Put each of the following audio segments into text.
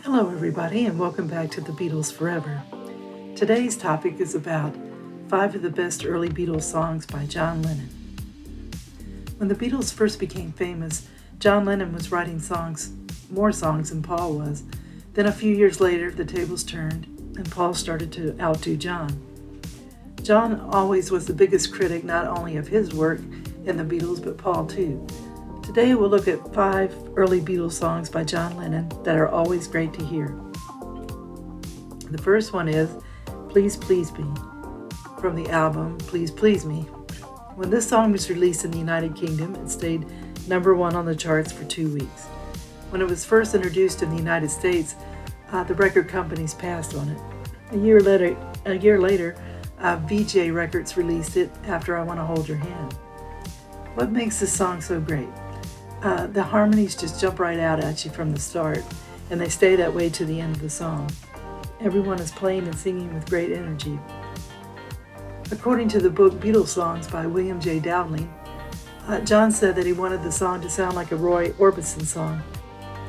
Hello, everybody, and welcome back to the Beatles Forever. Today's topic is about 5 of the best early Beatles songs by John Lennon. When the Beatles first became famous, John Lennon was writing more songs than Paul was. Then a few years later, the tables turned, and Paul started to outdo John. John always was the biggest critic not only of his work in the Beatles, but Paul too. Today we'll look at 5 early Beatles songs by John Lennon that are always great to hear. The first one is Please Please Me from the album Please Please Me. When this song was released in the United Kingdom, it stayed number 1 on the charts for 2 weeks. When it was first introduced in the United States, the record companies passed on it. A year later, VJ Records released it after I Want to Hold Your Hand. What makes this song so great? The harmonies just jump right out at you from the start, and they stay that way to the end of the song. Everyone is playing and singing with great energy. According to the book Beatles Songs by William J. Dowdling, John said that he wanted the song to sound like a Roy Orbison song,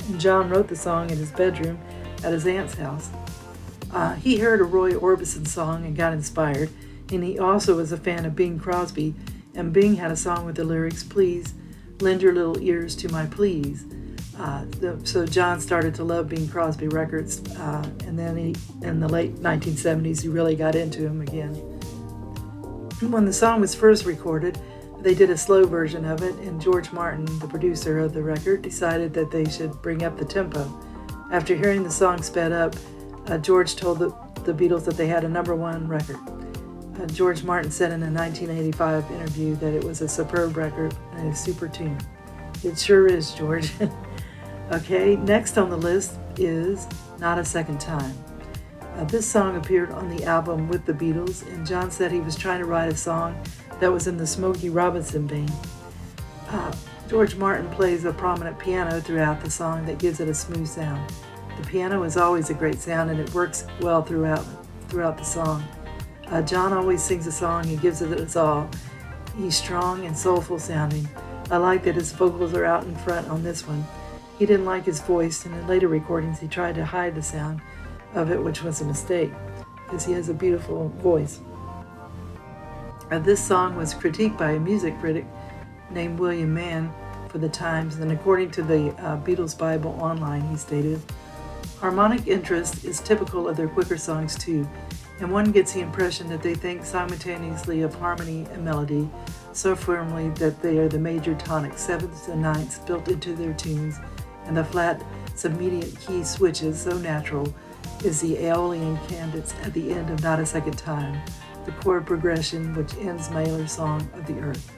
and John wrote the song in his bedroom at his aunt's house. He heard a Roy Orbison song and got inspired, and he also was a fan of Bing Crosby, and Bing had a song with the lyrics, "Please lend your little ears to my pleas." So John started to love Bing Crosby records, and then in the late 1970s, he really got into him again. When the song was first recorded, they did a slow version of it, and George Martin, the producer of the record, decided that they should bring up the tempo. After hearing the song sped up, George told the Beatles that they had a number 1 record. George Martin said in a 1985 interview that it was a superb record and a super tune. It sure is, George. Okay, next on the list is Not a Second Time. This song appeared on the album with the Beatles, and John said he was trying to write a song that was in the Smokey Robinson vein. George Martin plays a prominent piano throughout the song that gives it a smooth sound. The piano is always a great sound, and it works well throughout the song. John always sings a song and gives it his all. He's strong and soulful sounding. I like that his vocals are out in front on this one. He didn't like his voice, and in later recordings he tried to hide the sound of it, which was a mistake, because he has a beautiful voice. This song was critiqued by a music critic named William Mann for the Times, and according to the Beatles Bible Online, he stated, "Harmonic interest is typical of their quicker songs too, and one gets the impression that they think simultaneously of harmony and melody so firmly that they are the major tonic 7ths and 9ths built into their tunes, and the flat submediate key switches so natural is the Aeolian cadence at the end of Not a Second Time, the chord progression which ends Mahler's Song of the Earth."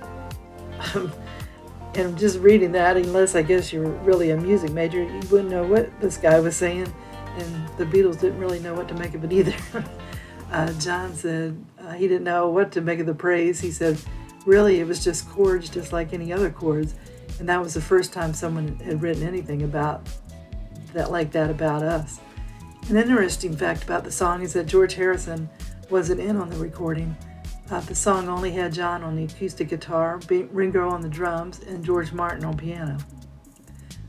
And just reading that, unless I guess you're really a music major, you wouldn't know what this guy was saying, and the Beatles didn't really know what to make of it either. John said he didn't know what to make of the praise. He said, really, it was just chords just like any other chords, and that was the first time someone had written anything about that about us. An interesting fact about the song is that George Harrison wasn't in on the recording. The song only had John on the acoustic guitar, Ringo on the drums, and George Martin on piano.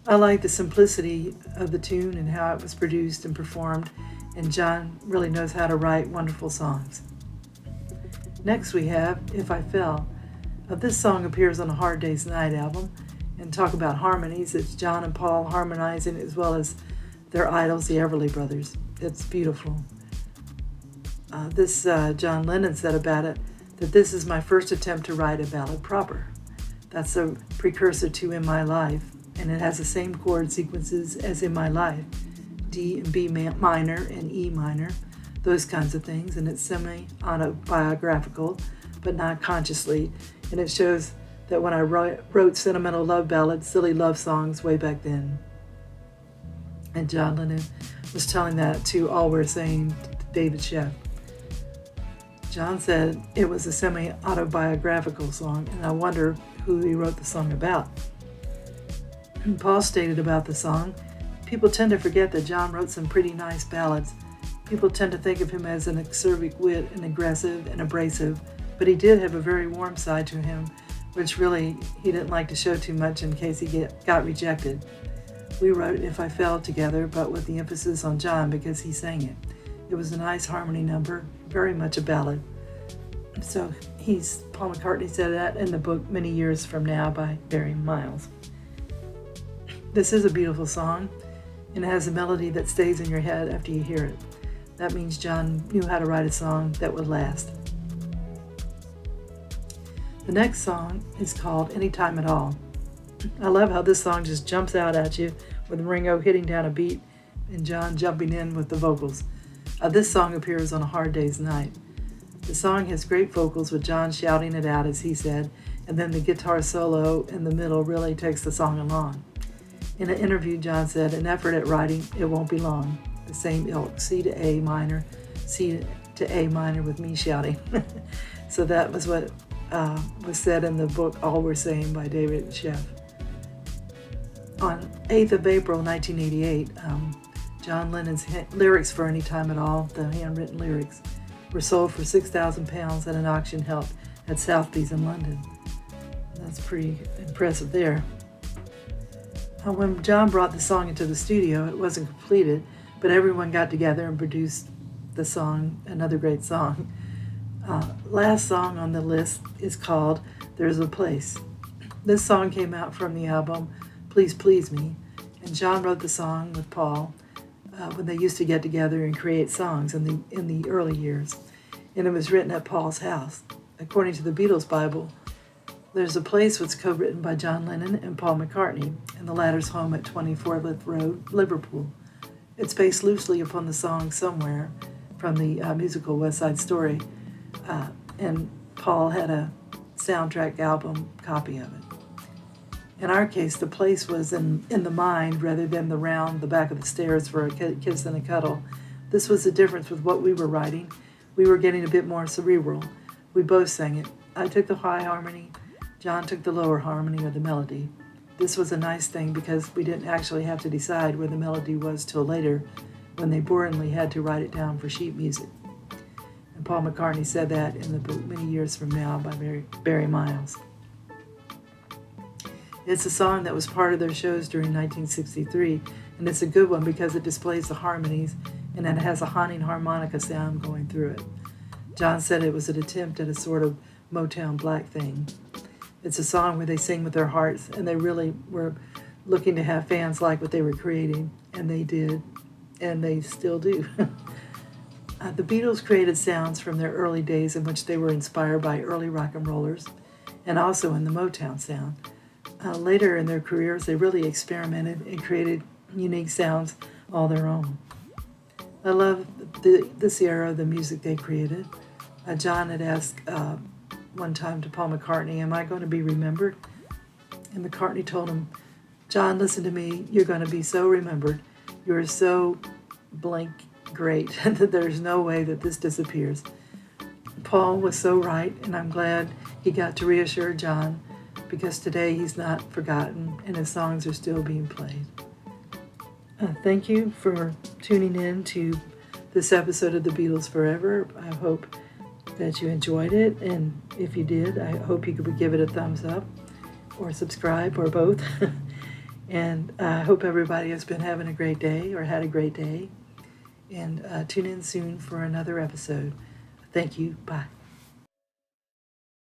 I like the simplicity of the tune and how it was produced and performed, and John really knows how to write wonderful songs. Next we have If I Fell. This song appears on a Hard Day's Night album, and talk about harmonies. It's John and Paul harmonizing as well as their idols, the Everly Brothers. It's beautiful. John Lennon said about it that this is my first attempt to write a ballad proper. That's a precursor to In My Life, and it has the same chord sequences as In My Life, D and B minor and E minor, those kinds of things, and it's semi-autobiographical, but not consciously, and it shows that when I wrote sentimental love ballads, silly love songs way back then. And John Lennon was telling that to All We're Saying, David Sheff. John said it was a semi-autobiographical song, and I wonder who he wrote the song about. And Paul stated about the song, people tend to forget that John wrote some pretty nice ballads. People tend to think of him as an acerbic wit and aggressive and abrasive, but he did have a very warm side to him, which really he didn't like to show too much in case he got rejected. We wrote If I Fell together, but with the emphasis on John because he sang it. It was a nice harmony number, very much a ballad. So Paul McCartney said that in the book Many Years From Now by Barry Miles. This is a beautiful song, and it has a melody that stays in your head after you hear it. That means John knew how to write a song that would last. The next song is called Anytime at All. I love how this song just jumps out at you with Ringo hitting down a beat and John jumping in with the vocals. This song appears on A Hard Day's Night. The song has great vocals with John shouting it out, as he said, and then the guitar solo in the middle really takes the song along. In an interview, John said, "An effort at writing, it won't be long. The same ilk, C to A minor, C to A minor with me shouting." So that was what was said in the book All We're Saying by David Sheff. On 8th of April 1988, John Lennon's lyrics for Anytime at All, the handwritten lyrics, were sold for £6,000 at an auction held at Sotheby's in London. That's pretty impressive there. When John brought the song into the studio, it wasn't completed, but everyone got together and produced the song, another great song. Last song on the list is called There's a Place. This song came out from the album Please Please Me, and John wrote the song with Paul when they used to get together and create songs in the early years, and it was written at Paul's house. According to the Beatles Bible, There's a Place was co-written by John Lennon and Paul McCartney, and the latter's home at 24 Lith Road, Liverpool. It's based loosely upon the song Somewhere from the musical West Side Story, and Paul had a soundtrack album copy of it. In our case, the place was in the mind rather than the back of the stairs for a kiss and a cuddle. This was the difference with what we were writing. We were getting a bit more cerebral. We both sang it. I took the high harmony. John took the lower harmony or the melody. This was a nice thing because we didn't actually have to decide where the melody was till later when they boringly had to write it down for sheet music. And Paul McCartney said that in the book Many Years From Now by Barry Miles. It's a song that was part of their shows during 1963, and it's a good one because it displays the harmonies and it has a haunting harmonica sound going through it. John said it was an attempt at a sort of Motown black thing. It's a song where they sing with their hearts, and they really were looking to have fans like what they were creating, and they did, and they still do. The Beatles created sounds from their early days in which they were inspired by early rock and rollers, and also in the Motown sound. Later in their careers, they really experimented and created unique sounds all their own. I love this era of the music they created. John had asked one time to Paul McCartney, "Am I going to be remembered?" And McCartney told him, "John, listen to me. You're going to be so remembered. You're so blank great that there's no way that this disappears." Paul was so right, and I'm glad he got to reassure John, because today he's not forgotten and his songs are still being played. Thank you for tuning in to this episode of The Beatles Forever. I hope that you enjoyed it, and if you did, I hope you could give it a thumbs up or subscribe or both. And I hope everybody has been having a great day or had a great day, and tune in soon for another episode. Thank you. Bye.